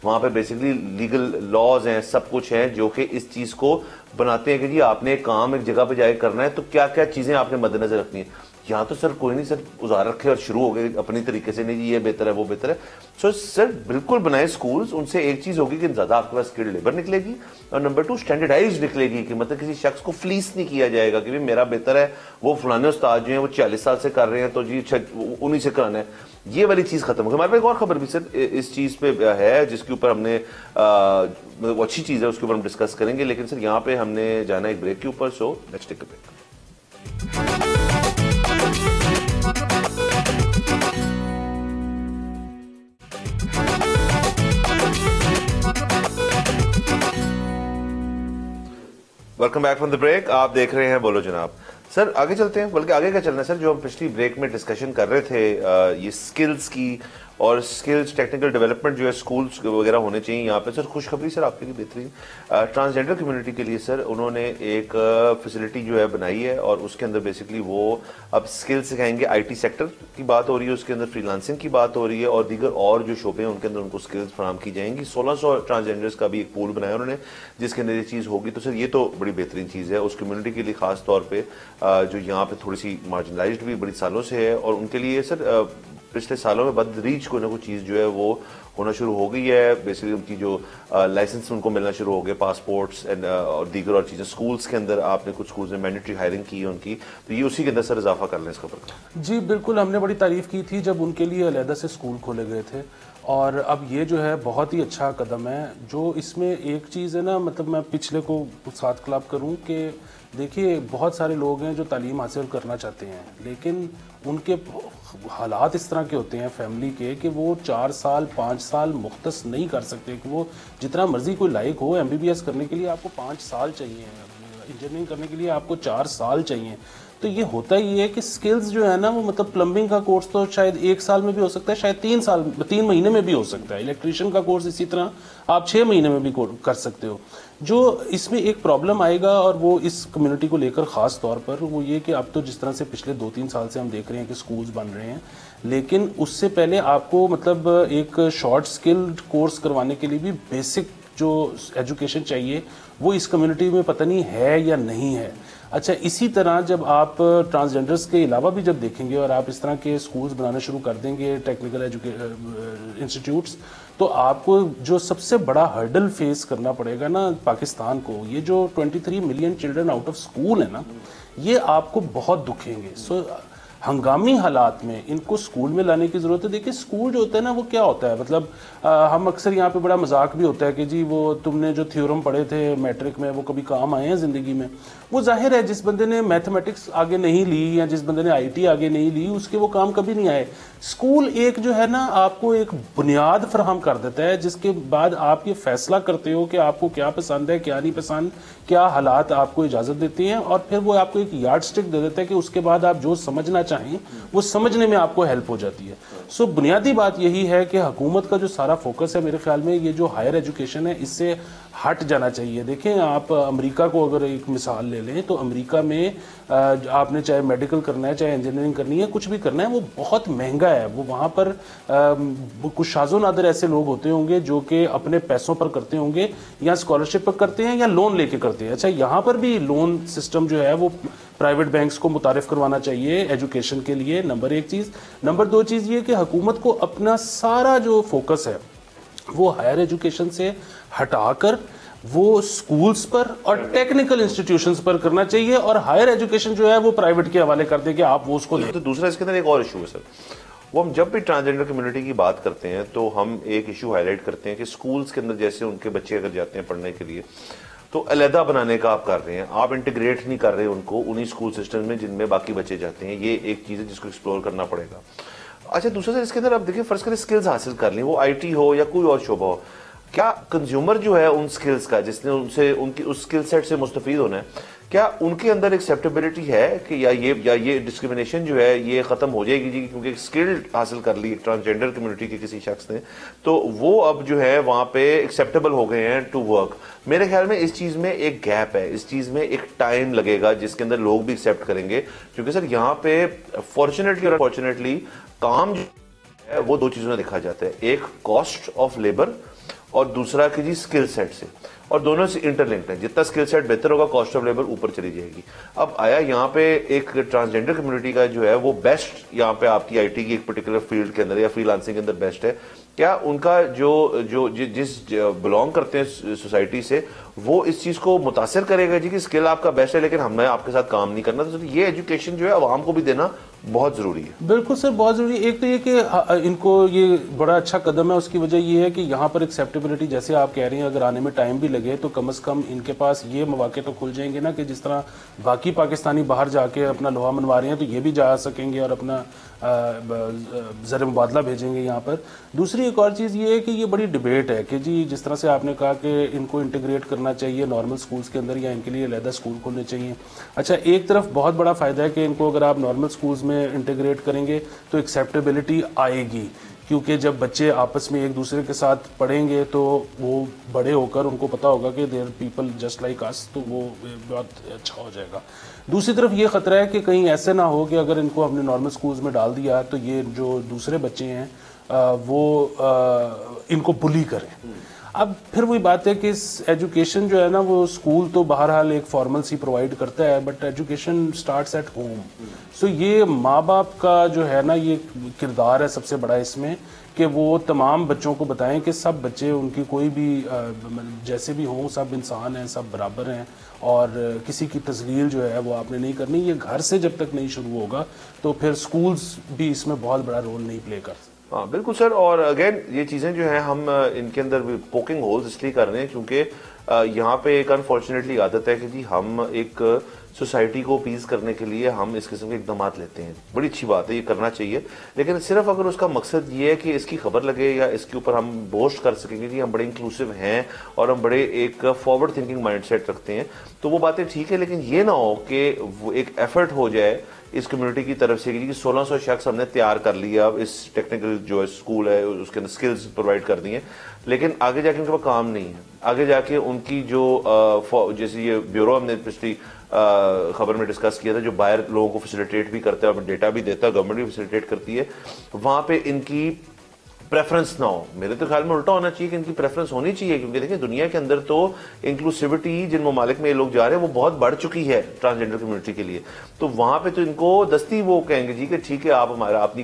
वहां पे बेसिकली लीगल लॉज हैं, सब कुछ है जो कि इस चीज को बनाते हैं कि जी आपने काम एक जगह पे जाके करना है तो क्या क्या चीजें आपने मद्देनजर रखनी है। यहाँ तो सर कोई नहीं, सर उजाड़ रखे और शुरू हो गए अपनी तरीके से, नहीं जी ये बेहतर है वो बेहतर है। सो सर बिल्कुल बनाए स्कूल्स, उनसे एक चीज होगी कि ज्यादा आपके पास स्किल्ड लेबर निकलेगी, और नंबर 2 स्टैंडर्डाइज निकलेगी कि मतलब किसी शख्स को फ्लीस नहीं किया जाएगा कि मेरा बेहतर है, वो फलाने उस्ताद जो है वो 40 साल से कर रहे हैं तो जी उन्हीं से कराना है। ये वाली चीज खत्म हो गई। हमारे पास एक और खबर भी सर इस चीज पे है जिसके ऊपर हमने मतलब अच्छी चीज है, उसके ऊपर हम डिस्कस करेंगे, लेकिन सर यहाँ पे हमने जाना एक ब्रेक के ऊपर। So let's take a break. Welcome back from the break. आप देख रहे हैं बोलो जनाब। सर आगे चलते हैं, बल्कि आगे क्या चलना है सर, जो हम पिछली ब्रेक में डिस्कशन कर रहे थे ये स्किल्स की और स्किल्स टेक्निकल डेवलपमेंट जो है स्कूल्स वगैरह होने चाहिए। यहाँ पे सर खुशखबरी सर आपके लिए बेहतरीन, ट्रांसजेंडर कम्युनिटी के लिए सर उन्होंने एक फैसिलिटी जो है बनाई है, और उसके अंदर बेसिकली वो अब स्किल्स सिखाएंगे। आईटी सेक्टर की बात हो रही है, उसके अंदर फ्रीलांसिंग की बात हो रही है, और दीगर और जो शोबे हैं उनके अंदर उनको स्किल्स फराहम की जाएंगी। 1600 ट्रांसजेंडर्स का भी एक पूल बनाया उन्होंने जिसके अंदर ये चीज़ होगी। तो सर ये तो बड़ी बेहतरीन चीज़ है उस कम्युनिटी के लिए, खास तौर पर जो यहाँ पे थोड़ी सी मार्जिनलाइज्ड भी बड़ी सालों से है, और उनके लिए सर पिछले सालों में बद रीच कोई ना कोई चीज़ जो है वो होना शुरू हो गई है। बेसिकली उनकी जो लाइसेंस उनको मिलना शुरू हो गए, पासपोर्ट्स एंड और दीगर और चीज़ें। स्कूल्स के अंदर आपने कुछ स्कूल्स में मैंडेटरी हायरिंग की है उनकी, तो ये उसी के अंदर सर इजाफा कर लें इसका पर। जी बिल्कुल, हमने बड़ी तारीफ़ की थी जब उनके लिए अलहदा से स्कूल खोले गए थे, और अब ये जो है बहुत ही अच्छा कदम है। जो इसमें एक चीज़ है ना, मतलब मैं पिछले को साथ क्लब करूँ कि देखिए बहुत सारे लोग हैं जो तालीम हासिल करना चाहते हैं, लेकिन उनके हालात इस तरह के होते हैं फैमिली के कि वो 4 साल 5 साल मुख्तस नहीं कर सकते, कि वो जितना मर्जी कोई लायक हो। MBBS करने के लिए आपको 5 साल चाहिए, इंजीनियरिंग करने के लिए आपको 4 साल चाहिए। तो ये होता ही है कि स्किल्स जो है ना वो, मतलब प्लम्बिंग का कोर्स तो शायद 1 साल में भी हो सकता है, शायद 3 महीने में भी हो सकता है। इलेक्ट्रिशियन का कोर्स इसी तरह आप 6 महीने में भी कर सकते हो। जो इसमें एक प्रॉब्लम आएगा, और वो इस कम्युनिटी को लेकर ख़ास तौर पर, वो ये कि अब तो जिस तरह से पिछले 2-3 साल से हम देख रहे हैं कि स्कूल्स बन रहे हैं, लेकिन उससे पहले आपको मतलब एक शॉर्ट स्किल्ड कोर्स करवाने के लिए भी बेसिक जो एजुकेशन चाहिए वो इस कम्युनिटी में पता नहीं है या नहीं है। अच्छा, इसी तरह जब आप ट्रांसजेंडर्स के अलावा भी जब देखेंगे और आप इस तरह के स्कूल्स बनाना शुरू कर देंगे, टेक्निकल इंस्टीट्यूट्स, तो आपको जो सबसे बड़ा हर्डल फेस करना पड़ेगा ना पाकिस्तान को, ये जो 23 million children out of school है ना, ये आपको बहुत दुखेंगे। सो हंगामी हालात में इनको स्कूल में लाने की ज़रूरत है। देखिए स्कूल जो होता है ना वो क्या होता है, मतलब हम अक्सर यहाँ पे बड़ा मजाक भी होता है कि जी वो तुमने जो थ्योरम पढ़े थे मैट्रिक में वो कभी काम आए हैं ज़िंदगी में। वो जाहिर है जिस बंदे ने मैथमेटिक्स आगे नहीं ली या जिस बंदे ने IT आगे नहीं ली उसके वो काम कभी नहीं आए। स्कूल एक जो है ना आपको एक बुनियाद फराहम कर देता है, जिसके बाद आप ये फैसला करते हो कि आपको क्या पसंद है क्या नहीं पसंद, क्या हालात आपको इजाज़त देती हैं, और फिर वो आपको एक यार्ड स्टिक दे देता है कि उसके बाद आप जो समझना चाहें वो समझने में आपको हेल्प हो जाती है। सो बुनियादी बात यही है कि हुकूमत का जो सारा फोकस है मेरे ख्याल में ये जो हायर एजुकेशन है इससे हट जाना चाहिए। देखें आप अमेरिका को अगर एक मिसाल ले लें तो अमेरिका में आपने चाहे मेडिकल करना है चाहे इंजीनियरिंग करनी है कुछ भी करना है वो बहुत महंगा है। वो वहाँ पर कुछ शाज़ो नादर ऐसे लोग होते होंगे जो कि अपने पैसों पर करते होंगे या स्कॉलरशिप पर करते हैं या लोन लेके करते हैं। अच्छा यहाँ पर भी लोन सिस्टम जो है वो प्राइवेट बैंक्स को मुतारिफ करवाना चाहिए एजुकेशन के लिए, नंबर एक चीज़। नंबर दो चीज़ ये कि हुकूमत को अपना सारा जो फोकस है वो हायर एजुकेशन से हटाकर वो स्कूल्स पर और टेक्निकल इंस्टीट्यूशंस पर करना चाहिए और हायर एजुकेशन जो है वो प्राइवेट के हवाले कर दे कि आप वो उसको लें। तो दूसरा इसके अंदर एक और इशू है सर, वो हम जब भी ट्रांसजेंडर कम्युनिटी की बात करते हैं तो हम एक इशू हाईलाइट करते हैं कि स्कूल्स के अंदर जैसे उनके बच्चे अगर जाते हैं पढ़ने के लिए तो अलहदा बनाने का आप कर रहे हैं, आप इंटीग्रेट नहीं कर रहे उनको उन्हीं स्कूल सिस्टम में जिनमें बाकी बच्चे जाते हैं। ये एक चीज़ है जिसको एक्सप्लोर करना पड़ेगा। अच्छा दूसरा सर इसके अंदर आप देखिए फर्स्ट करें स्किल्स हासिल कर ली, वो आईटी हो या कोई और शोबा हो, क्या कंज्यूमर जो है उन स्किल्स का जिसने उनसे उनकी उस स्किल सेट से मुस्तफीद होना है, क्या उनके अंदर एक्सेप्टेबिलिटी है कि या ये डिस्क्रिमिनेशन जो है ये खत्म हो जाएगी जी क्योंकि स्किल हासिल कर ली ट्रांसजेंडर कम्युनिटी के किसी शख्स ने तो वो अब जो है वहां पे एक्सेप्टेबल हो गए हैं टू वर्क। मेरे ख्याल में इस चीज में एक गैप है, इस चीज में एक टाइम लगेगा जिसके अंदर लोग भी एक्सेप्ट करेंगे क्योंकि सर यहाँ पे फॉर्चुनेटली और अनफॉर्चुनेटली काम जो है वो दो चीजों में देखा जाता है, एक कॉस्ट ऑफ लेबर और दूसरा कि जी स्किल सेट से, और दोनों से इंटरलिंक्ड है। जितना स्किल सेट बेहतर होगा कॉस्ट ऑफ लेबर ऊपर चली जाएगी। अब आया यहाँ पे एक ट्रांसजेंडर कम्युनिटी का जो है वो बेस्ट यहाँ पे आपकी आईटी की एक पर्टिकुलर फील्ड के अंदर या फ्रीलांसिंग के अंदर बेस्ट है, क्या उनका जिस बिलोंग करते हैं सोसाइटी से वो इस चीज को मुतासर करेगा जी कि स्किल आपका बेस्ट है लेकिन हमने आपके साथ काम नहीं करना। तो ये एजुकेशन जो है आवाम को भी देना बहुत जरूरी है। बिल्कुल सर बहुत जरूरी है। एक तो ये कि इनको ये बड़ा अच्छा कदम है, उसकी वजह ये है कि यहाँ पर एक्सेप्टेबिलिटी जैसे आप कह रही हैं अगर आने में टाइम भी लगे तो कम से कम इनके पास ये मौके तो खुल जाएंगे ना कि जिस तरह बाकी पाकिस्तानी बाहर जाके अपना लोहा मनवा रहे हैं तो ये भी जा सकेंगे और अपना ज़र मुबादला भेजेंगे यहाँ पर। दूसरी एक और चीज़ ये है कि ये बड़ी डिबेट है कि जी जिस तरह से आपने कहा कि इनको इंटीग्रेट करना चाहिए नॉर्मल स्कूल्स के अंदर या इनके लिए अलहदा स्कूल खोलने चाहिए। अच्छा एक तरफ बहुत बड़ा फ़ायदा है कि इनको अगर आप नॉर्मल स्कूल्स में इंटीग्रेट करेंगे तो एक्सेप्टेबिलिटी आएगी क्योंकि जब बच्चे आपस में एक दूसरे के साथ पढ़ेंगे तो वो बड़े होकर उनको पता होगा कि they're people just like us, तो वो बहुत अच्छा हो जाएगा। दूसरी तरफ ये ख़तरा है कि कहीं ऐसे ना हो कि अगर इनको हमने नॉर्मल स्कूल्स में डाल दिया तो ये जो दूसरे बच्चे हैं वो इनको बुली करें। अब फिर वही बात है कि एजुकेशन जो है ना वो स्कूल तो बहरहाल एक फॉर्मल सी प्रोवाइड करता है but education starts at home. So ये माँ बाप का जो है ना ये किरदार है सबसे बड़ा इसमें कि वो तमाम बच्चों को बताएं कि सब बच्चे उनकी कोई भी जैसे भी हों सब इंसान हैं, सब बराबर हैं और किसी की तस्लील जो है वो आपने नहीं करनी। ये घर से जब तक नहीं शुरू होगा तो फिर स्कूल्स भी इसमें बहुत बड़ा रोल नहीं प्ले कर सकते। हाँ बिल्कुल सर, और अगेन ये चीज़ें जो हैं हम इनके अंदर पोकिंग होल्स इसलिए कर रहे हैं क्योंकि यहाँ पे एक अनफॉर्चुनेटली आदत है कि जी हम एक सोसाइटी को अपीज करने के लिए हम इस किस्म के इकदाम लेते हैं। बड़ी अच्छी बात है, ये करना चाहिए, लेकिन सिर्फ अगर उसका मकसद ये है कि इसकी खबर लगे या इसके ऊपर हम बोस्ट कर सकेंगे कि हम बड़े इंक्लूसिव हैं और हम बड़े एक फॉरवर्ड थिंकिंग माइंडसेट रखते हैं, तो वो बातें ठीक है, लेकिन ये ना हो कि वो एक एफर्ट हो जाए इस कम्युनिटी की तरफ से कि 1600 शख्स हमने तैयार कर लिया, अब इस टेक्निकल जो स्कूल है उसके अंदर स्किल्स प्रोवाइड कर दी हैं, लेकिन आगे जाके उनके पास काम नहीं है। आगे जाके उनकी जो जैसे ये ब्यूरो हमने पिछली खबर में डिस्कस किया था, जो बाहर लोगों को फैसिलिटेट भी करता है और डेटा भी देता है, गवर्नमेंट भी फैसिलिटेट करती है, वहां पे इनकी प्रेफरेंस ना हो। मेरे तो ख्याल में उल्टा होना चाहिए कि इनकी प्रेफरेंस होनी चाहिए, क्योंकि देखिए दुनिया के अंदर तो इंक्लूसिविटी जिन ममालिक में ये लोग जा रहे हैं वो बहुत बढ़ चुकी है ट्रांसजेंडर कम्युनिटी के लिए, तो वहां पे तो इनको दस्ती वो कहेंगे जी कि ठीक है आप हमारा अपनी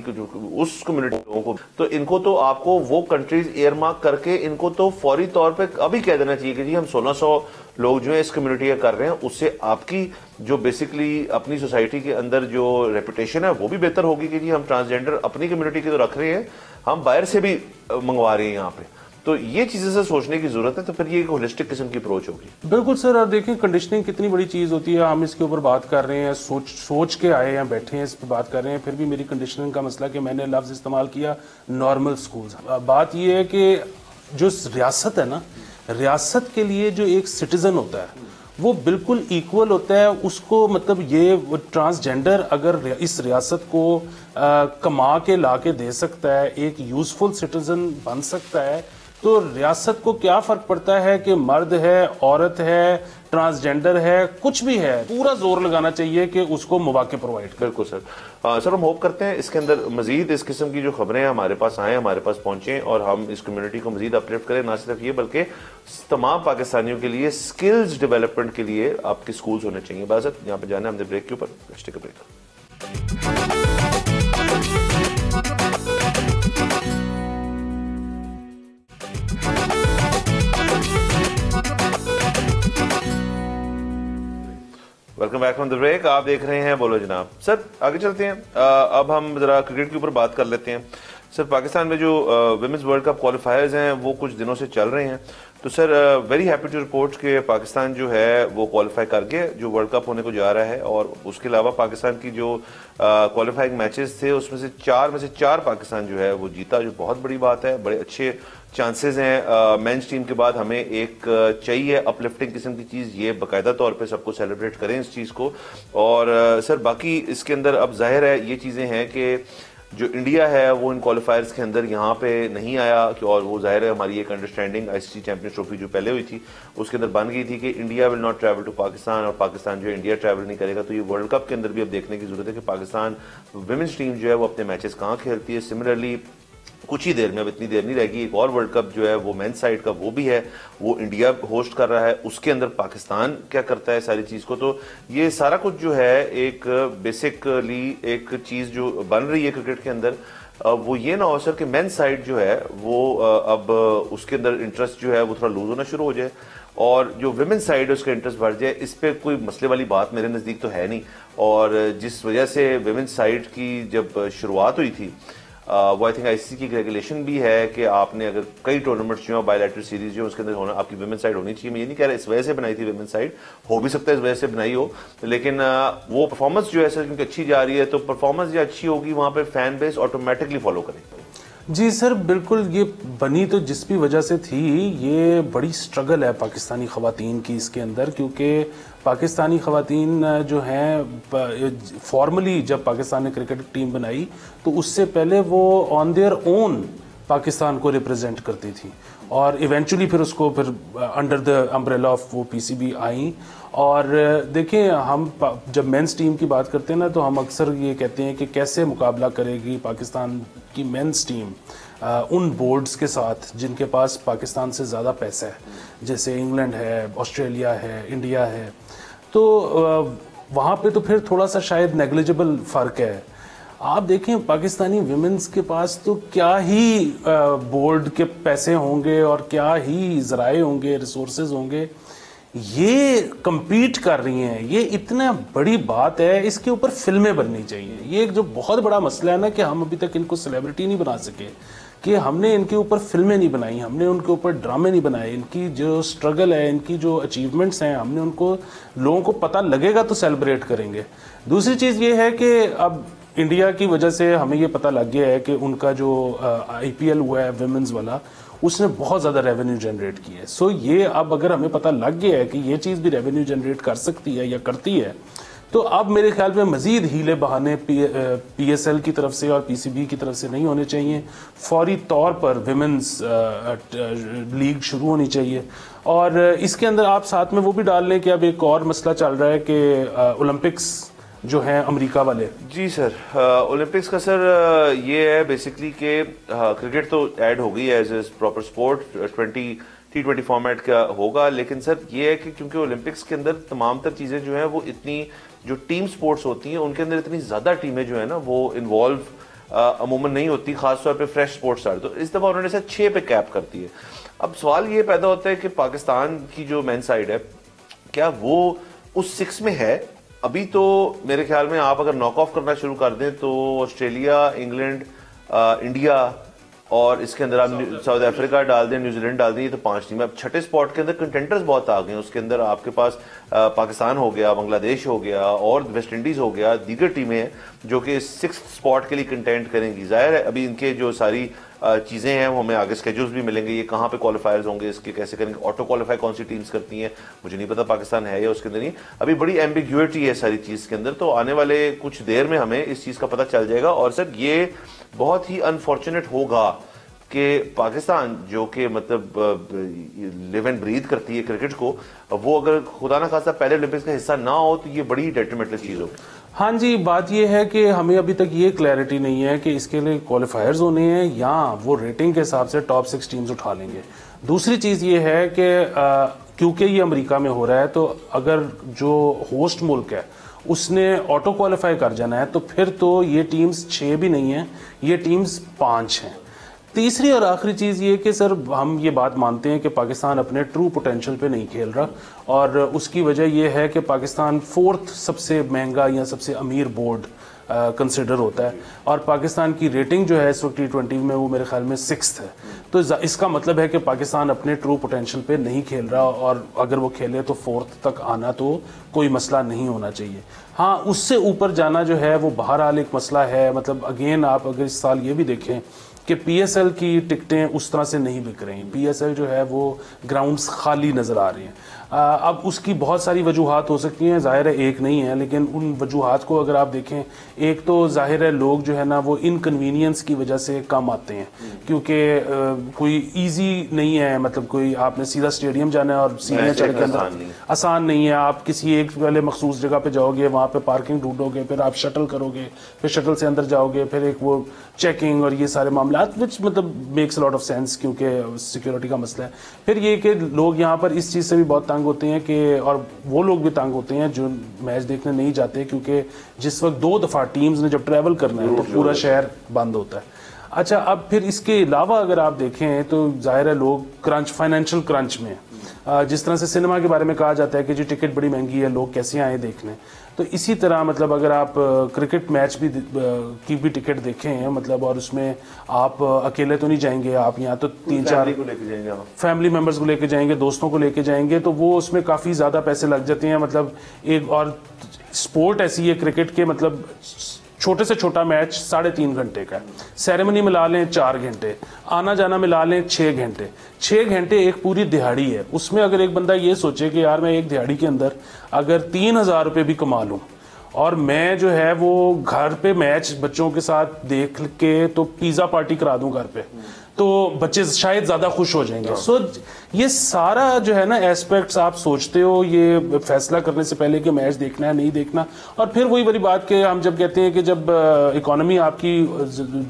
उस कम्युनिटी लोगों को, तो इनको तो आपको वो कंट्रीज एयरमार्क करके इनको तो फौरी तौर पर अभी कह देना चाहिए कि जी हम 1600 लोग जो है इस कम्युनिटी का कर रहे हैं, उससे आपकी जो बेसिकली अपनी सोसाइटी के अंदर जो रेपुटेशन है वो भी बेहतर होगी कि जी हम ट्रांसजेंडर अपनी कम्युनिटी की तो रख रहे हैं, हम बाहर से भी मंगवा रहे हैं यहाँ पे। तो ये चीजें से सोचने की जरूरत है, तो फिर ये एक होलिस्टिक किस्म की अप्रोच होगी। बिल्कुल सर, और देखिए कंडीशनिंग कितनी बड़ी चीज होती है, हम इसके ऊपर बात कर रहे हैं, सोच के आए हैं, बैठे हैं, इस पर बात कर रहे हैं, फिर भी मेरी कंडीशनिंग का मसला कि मैंने लफ्ज इस्तेमाल किया नॉर्मल स्कूल्स। बात ये है कि जो रियासत है ना, रियासत के लिए जो एक सिटीजन होता है वो बिल्कुल इक्वल होता है उसको। मतलब ये ट्रांसजेंडर अगर इस रियासत को कमा के ला के दे सकता है, एक यूजफुल सिटीजन बन सकता है, तो रियासत को क्या फर्क पड़ता है कि मर्द है, औरत है, ट्रांसजेंडर है, कुछ भी है। पूरा जोर लगाना चाहिए कि उसको मौके प्रोवाइड करें। बिल्कुल सर। सर हम होप करते हैं इसके अंदर मजीद इस किस्म की जो खबरें हमारे पास आए, हमारे पास पहुंचे और हम इस कम्युनिटी को मजीद अपलिफ्ट करें। ना सिर्फ ये बल्कि तमाम पाकिस्तानियों के लिए स्किल्स डेवलपमेंट के लिए आपके स्कूल्स होने चाहिए। बात यहाँ पे जाना है हमने ब्रेक के ऊपर, let's take a break. Welcome back from the break. आप देख रहे हैं बोलो जनाब। सर आगे चलते हैं। अब हम जरा क्रिकेट के ऊपर बात कर लेते हैं। सर पाकिस्तान में जो विमेंस वर्ल्ड कप क्वालिफायर्स हैं वो कुछ दिनों से चल रहे हैं, तो sir very happy to report कि पाकिस्तान जो है वो क्वालिफाई कर गया जो वर्ल्ड कप होने को जा रहा है। और उसके अलावा पाकिस्तान की जो क्वालिफाइंग मैचेस थे उसमें से चार पाकिस्तान जो है वो जीता, जो बहुत बड़ी बात है। बड़े अच्छे चांसेस हैं। मेंस टीम के बाद हमें एक चाहिए अपलिफ्टिंग किस्म की चीज़, ये बाकायदा तौर पे सबको सेलिब्रेट करें इस चीज़ को। और सर बाकी इसके अंदर अब जाहिर है ये चीज़ें हैं कि जो इंडिया है वो इन क्वालिफायर्स के अंदर यहाँ पे नहीं आया, और वो जाहिर है हमारी एक अंडरस्टैंडिंग आईसीसी चैंपियंस ट्रॉफी जो पहले हुई थी उसके अंदर बन गई थी कि India will not travel to Pakistan, और पाकिस्तान जो है इंडिया ट्रैवल नहीं करेगा। तो ये वर्ल्ड कप के अंदर भी अब देखने की जरूरत है कि पाकिस्तान विमेंस टीम जो है वो अपने मैचेस कहाँ खेलती है। सिमिलरली कुछ ही देर में, अब इतनी देर नहीं रहेगी, एक और वर्ल्ड कप जो है वो मेंस साइड का वो भी है, वो इंडिया होस्ट कर रहा है। उसके अंदर पाकिस्तान क्या करता है सारी चीज को। तो ये सारा कुछ जो है एक बेसिकली एक चीज जो बन रही है क्रिकेट के अंदर, वो ये ना हो सर कि मेंस साइड जो है वो अब उसके अंदर इंटरेस्ट जो है वो थोड़ा लूज होना शुरू हो जाए, और जो विमेन साइड है उसका इंटरेस्ट बढ़ जाए। इस पे कोई मसले वाली बात मेरे नज़दीक तो है नहीं। और जिस वजह से विमेन साइड की जब शुरुआत हुई थी वो आई थिंक आईसीसी की रेगुलेशन भी है कि आपने अगर कई टूर्नामेंट्स जो है बायलैटरल सीरीज जो उसके अंदर होना, आपकी विमेन साइड होनी चाहिए। मैं ये नहीं कह रहा इस वजह से बनाई थी विमेन साइड, हो भी सकता है इस वजह से बनाई हो, लेकिन वो परफॉर्मेंस जो है सर क्योंकि अच्छी जा रही है, तो परफॉर्मेंस जो अच्छी होगी वहां पर फैन बेस ऑटोमेटिकली फॉलो करेगी। जी सर बिल्कुल, ये बनी तो जिस भी वजह से थी, ये बड़ी स्ट्रगल है पाकिस्तानी ख़वातीन की इसके अंदर, क्योंकि पाकिस्तानी ख़वातीन जो हैं फॉर्मली जब पाकिस्तान ने क्रिकेट टीम बनाई तो उससे पहले वो ऑन देयर ओन पाकिस्तान को रिप्रेजेंट करती थी, और इवेंचुअली फिर उसको फिर अंडर द अम्ब्रेला ऑफ वो पीसीबी आई। और देखें हम जब मेंस टीम की बात करते हैं ना, तो हम अक्सर ये कहते हैं कि कैसे मुकाबला करेगी पाकिस्तान की मेंस टीम उन बोर्ड्स के साथ जिनके पास पाकिस्तान से ज़्यादा पैसा है, जैसे इंग्लैंड है, ऑस्ट्रेलिया है, इंडिया है। तो वहाँ पे तो फिर थोड़ा सा शायद नेग्लिजिबल फ़र्क है। आप देखें पाकिस्तानी विमेंस के पास तो क्या ही बोर्ड के पैसे होंगे और क्या ही ज़राए होंगे, रिसोर्सेज होंगे, ये compete कर रही हैं। ये इतना बड़ी बात है, इसके ऊपर फिल्में बननी चाहिए। ये एक जो बहुत बड़ा मसला है ना कि हम अभी तक इनको सेलिब्रिटी नहीं बना सके, कि हमने इनके ऊपर फिल्में नहीं बनाई, हमने उनके ऊपर ड्रामे नहीं बनाए। इनकी जो स्ट्रगल है, इनकी जो अचीवमेंट्स हैं, हमने उनको, लोगों को पता लगेगा तो सेलिब्रेट करेंगे। दूसरी चीज़ ये है कि अब इंडिया की वजह से हमें ये पता लग गया है कि उनका जो आईपीएल हुआ है विमेंस वाला, उसने बहुत ज़्यादा रेवेन्यू जनरेट की है। सो ये अब अगर हमें पता लग गया है कि ये चीज़ भी रेवेन्यू जनरेट कर सकती है या करती है, तो अब मेरे ख्याल में मज़ीद हीले बहाने पीएसएल की तरफ से और पीसीबी की तरफ से नहीं होने चाहिए। फौरी तौर पर विमेंस लीग शुरू होनी चाहिए। और इसके अंदर आप साथ में वो भी डाल लें कि अब एक और मसला चल रहा है कि ओलंपिक्स जो है अमेरिका वाले। जी सर, ओलंपिक्स का सर ये है बेसिकली कि क्रिकेट तो ऐड हो गई है as a proper sport, T20 format का होगा, लेकिन सर ये है कि क्योंकि ओलंपिक्स के अंदर तमाम तर चीज़ें जो हैं वो इतनी, जो टीम स्पोर्ट्स होती हैं उनके अंदर इतनी ज़्यादा टीमें जो है ना वो इन्वॉल्व अमूमन नहीं होती, खासतौर पे फ्रेश स्पोर्ट्स स्टार। तो इस दफ़ा उन्होंने सर 6 पे कैप करती है। अब सवाल ये पैदा होता है कि पाकिस्तान की जो मेन साइड है, क्या वो उस 6 में है? अभी तो मेरे ख्याल में आप अगर नॉक ऑफ करना शुरू कर दें तो ऑस्ट्रेलिया, इंग्लैंड, इंडिया और इसके अंदर आप साउथ अफ्रीका डाल दें, न्यूजीलैंड डाल दें, ये तो 5 टीमें। अब छठे स्पॉट के अंदर कंटेंटर्स बहुत आ गए हैं। उसके अंदर आपके पास पाकिस्तान हो गया, बांग्लादेश हो गया और वेस्ट इंडीज हो गया, दीगर टीमें हैं जो कि 6th स्पॉट के लिए कंटेंट करेंगी। जाहिर है अभी इनके जो सारी चीज़ें हैं वो हमें आगे स्केड्यूल्स भी मिलेंगे, ये कहाँ पे क्वालिफायर्स होंगे, इसके कैसे करेंगे, ऑटो क्वालिफाई कौन सी टीम्स करती हैं, मुझे नहीं पता पाकिस्तान है या उसके अंदर नहीं, अभी बड़ी एम्बिग्यूटी है सारी चीज़ के अंदर। तो आने वाले कुछ देर में हमें इस चीज़ का पता चल जाएगा। और सर ये बहुत ही अनफॉर्चुनेट होगा कि पाकिस्तान जो कि मतलब लिव एंड ब्रीथ करती है क्रिकेट को, वो अगर खुदा ना खासा पहले ओलंपिक्स का हिस्सा ना हो तो ये बड़ी डेट्रीमेंटल चीज़ होगी। हाँ जी, बात ये है कि हमें अभी तक ये क्लैरिटी नहीं है कि इसके लिए क्वालिफायर्स होने हैं या वो रेटिंग के हिसाब से टॉप 6 टीम्स उठा लेंगे। दूसरी चीज़ ये है कि क्योंकि ये अमेरिका में हो रहा है, तो अगर जो होस्ट मुल्क है उसने ऑटो क्वालिफाई कर जाना है तो फिर तो ये टीम्स 6 भी नहीं हैं, ये टीम्स 5 हैं। तीसरी और आखिरी चीज़ ये कि सर हम ये बात मानते हैं कि पाकिस्तान अपने ट्रू पोटेंशियल पे नहीं खेल रहा, और उसकी वजह ये है कि पाकिस्तान 4th सबसे महंगा या सबसे अमीर बोर्ड कंसिडर होता है, और पाकिस्तान की रेटिंग जो है इस वक्त T20 में वो मेरे ख्याल में 6th है। तो इसका मतलब है कि पाकिस्तान अपने ट्रू पोटेंशियल पे नहीं खेल रहा, और अगर वो खेले तो 4th तक आना तो कोई मसला नहीं होना चाहिए। हाँ, उससे ऊपर जाना जो है वो बहरहाल एक मसला है। मतलब अगेन आप अगर इस साल ये भी देखें कि PSL की टिकटें उस तरह से नहीं बिक रही, PSL जो है वो ग्राउंड्स खाली नज़र आ रही हैं। अब उसकी बहुत सारी वजूहात हो सकती हैं, ज़ाहिर है एक नहीं है, लेकिन उन वजूहात को अगर आप देखें, एक तो ज़ाहिर है लोग जो है ना वो इनकन्वीनियंस की वजह से कम आते हैं, क्योंकि कोई इजी नहीं है, मतलब कोई आपने सीधा स्टेडियम जाना है और सीढ़ियाँ चढ़ के अंदर आसान नहीं है। आप किसी एक वाले मखसूस जगह पे जाओगे, वहाँ पे पार्किंग ढूंढोगे, फिर आप शटल करोगे, फिर शटल से अंदर जाओगे, फिर एक वो चेकिंग और ये सारे मामला, विच मतलब मेक्स लॉट ऑफ सेंस क्योंकि सिक्योरिटी का मसला है। फिर ये कि लोग यहाँ पर इस चीज़ से भी बहुत तंग होते हैं कि, और वो लोग भी तंग होते हैं जो मैच देखने नहीं जाते, क्योंकि जिस वक्त 2 दफ़ा टीम्स ने जब ट्रैवल करना है तो पूरा शहर बंद होता है। अच्छा, अब फिर इसके अलावा अगर आप देखें तो जाहिर है लोग क्रंच, फाइनेंशियल क्रंच में, जिस तरह से सिनेमा के बारे में कहा जाता है कि जी टिकट बड़ी महंगी है, लोग कैसे आए देखने, तो इसी तरह मतलब अगर आप क्रिकेट मैच भी की भी टिकट देखें, मतलब और उसमें आप अकेले तो नहीं जाएंगे, आप यहाँ तो 3-4 फैमिली मेम्बर्स को लेके जाएंगे, दोस्तों को लेके जाएंगे, तो वो उसमें काफ़ी ज़्यादा पैसे लग जाते हैं। मतलब एक और स्पोर्ट ऐसी है क्रिकेट के, मतलब छोटे से छोटा मैच 3.5 घंटे का, सेरेमनी मिला लें 4 घंटे, आना जाना मिला लें 6 घंटे। 6 घंटे एक पूरी दिहाड़ी है। उसमें अगर एक बंदा ये सोचे कि यार मैं एक दिहाड़ी के अंदर अगर 3,000 रुपये भी कमा लूँ और मैं जो है वो घर पे मैच बच्चों के साथ देख के तो पिज़्ज़ा पार्टी करा दूँ घर पे, तो बच्चे शायद ज़्यादा खुश हो जाएंगे। सो ये सारा जो है ना एस्पेक्ट्स आप सोचते हो ये फैसला करने से पहले कि मैच देखना है नहीं देखना। और फिर वही बड़ी बात कि हम जब कहते हैं कि जब इकोनॉमी आपकी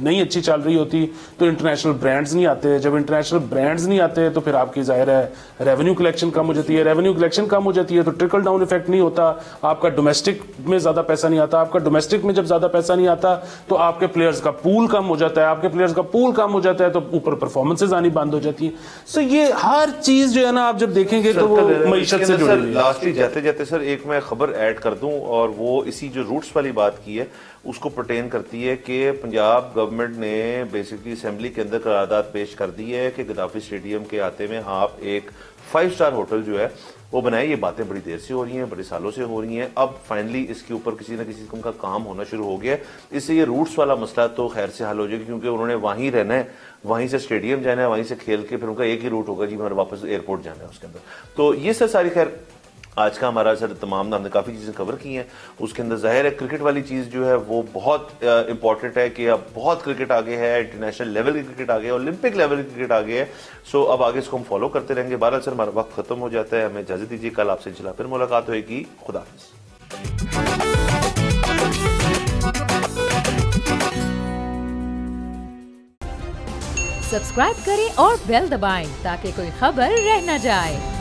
नहीं अच्छी चल रही होती तो इंटरनेशनल ब्रांड्स नहीं आते, जब इंटरनेशनल ब्रांड्स नहीं आते तो फिर आपकी ज़ाहिर है रेवेन्यू कलेक्शन कम हो जाती है, रेवेन्यू कलेक्शन कम हो जाती है तो ट्रिकल डाउन इफेक्ट नहीं होता, आपका डोमेस्टिक में ज़्यादा पैसा नहीं आता, आपका डोमेस्टिक में जब ज़्यादा पैसा नहीं आता तो आपके प्लेयर्स का पूल कम हो जाता है, आपके प्लेयर्स का पूल कम हो जाता है तो ऊपर परफॉर्मेंसेज आनी बंद हो जाती है। सो ये हर चीज जो है ना आप जब देखेंगे तो वो मईशत से जुड़ी है। लास्टली जाते जाते सर एक मैं खबर ऐड कर दूं, और वो इसी जो रूट्स वाली बात की है उसको पर्टेन करती है कि पंजाब गवर्नमेंट ने बेसिकली असेंबली के अंदर करारदाद पेश कर दी है कि गद्दाफी स्टेडियम के आते में आप एक 5 स्टार होटल जो है वो बनाए। ये बातें बड़ी देर से हो रही हैं, बड़े सालों से हो रही हैं, अब फाइनली इसके ऊपर किसी न किसी किस्म का काम होना शुरू हो गया है। इससे ये रूट्स वाला मसला तो खैर से हल हो जाएगा, क्योंकि उन्होंने वहीं रहना है, वहीं से स्टेडियम जाना है, वहीं से खेल के फिर उनका एक ही रूट होगा जी हमारे वापस एयरपोर्ट जाना है उसके अंदर। तो ये सर सारी खैर आज का हमारा सर तमाम हमने काफ़ी चीज़ें कवर की हैं। उसके अंदर ज़ाहिर है क्रिकेट वाली चीज़ जो है वो बहुत इंपॉर्टेंट है कि अब बहुत क्रिकेट आगे है, इंटरनेशनल लेवल की क्रिकेट आगे है, ओलंपिक लेवल की क्रिकेट आगे है। सो अब आगे इसको हम फॉलो करते रहेंगे। 12 सर हमारा वक्त खत्म हो जाता है, हमें इजाज़त दीजिए, कल आपसे इंशाल्लाह फिर मुलाकात होगी। खुदा हाफिज़। सब्सक्राइब करें और बेल दबाएं ताकि कोई खबर रह न जाए।